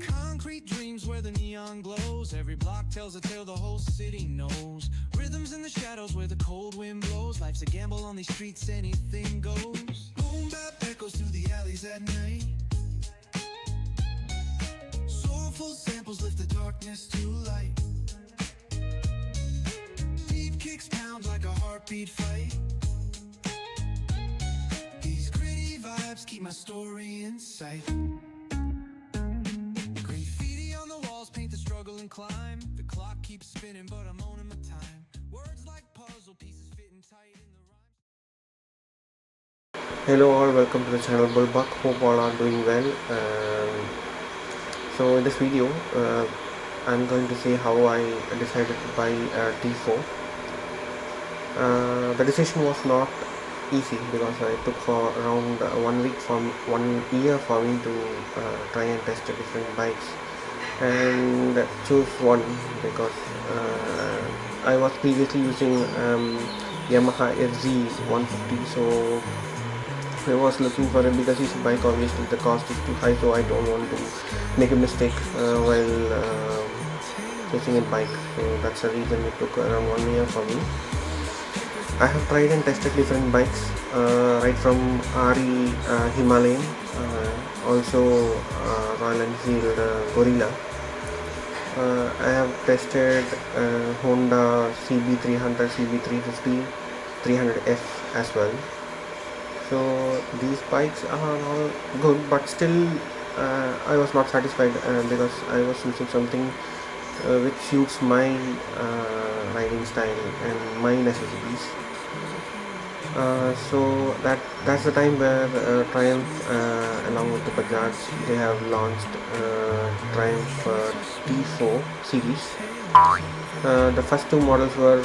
Concrete dreams where the neon glows. Every block tells a tale the whole city knows. Rhythms in the shadows where the cold wind blows. Life's a gamble on these streets, anything goes. Boom bap echoes through the alleys at night. Soulful samples lift the darkness to light. Deep kicks pound like a heartbeat fight. These gritty vibes keep my story in sight. Graffiti on the walls paint the struggle and climb. The clock keeps spinning but I'm owning my time. Words like puzzle pieces fitting tight in the rhyme. Hello all, welcome to the channel Bullbuck. Hope all are doing well. So in this video I'm going to say how I decided to buy a T4. The decision was not easy because I took for around 1 week from 1 year for me to try and test different bikes and choose one, because I was previously using Yamaha FZ 150, so I was looking for a bigger cc bike. Obviously the cost is too high, so I don't want to make a mistake while choosing a bike. So that's the reason it took around 1 year for me. I have tried and tested different bikes, right from RE Himalayan, also Royal Enfield Gorilla. I have tested Honda CB300, CB350, 300F as well. So these bikes are all good, but still I was not satisfied because I was using something which suits my riding style and my necessities. So that's the time where Triumph along with the Bajaj, they have launched Triumph T4 series. The first two models were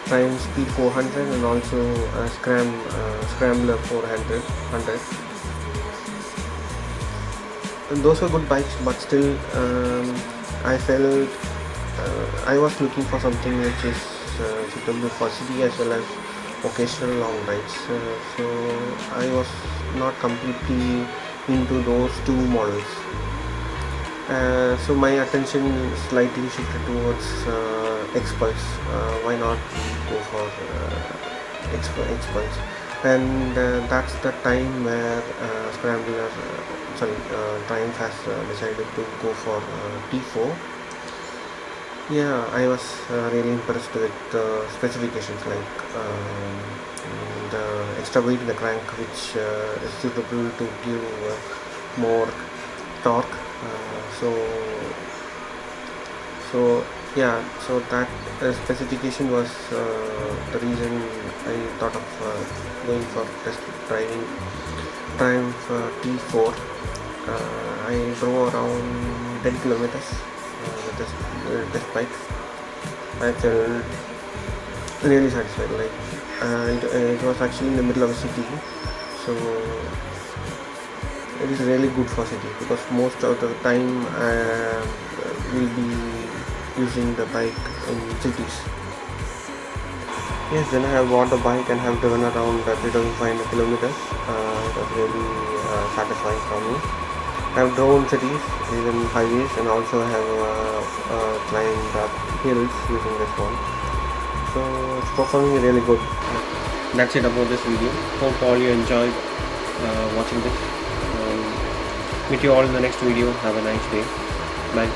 Triumph Speed 400 and also Scrambler 400. And those were good bikes, but still I felt I was looking for something which is suitable for city as well as occasional long rides. So I was not completely into those two models. So my attention slightly shifted towards X-Pulse. Why not go for X-Pulse? And that's the time where Triumph has decided to go for T4. Yeah, I was really impressed with the specifications, like the extra weight in the crank, which is suitable to give more torque. So that specification was the reason I thought of going for test driving Triumph T4. I drove around 10 kilometers with this test bike. I felt really satisfied. Like it was actually in the middle of a city, so it is really good for city, because most of the time we'll be using the bike in cities. Yes, then I have bought the bike and have driven around 3,500 kilometers. It was really satisfying for me. I have driven cities, even highways, and also have climbed up hills using this one. So it's performing really good. That's it about this video. Hope all you enjoyed watching this. Meet you all in the next video. Have a nice day. Bye.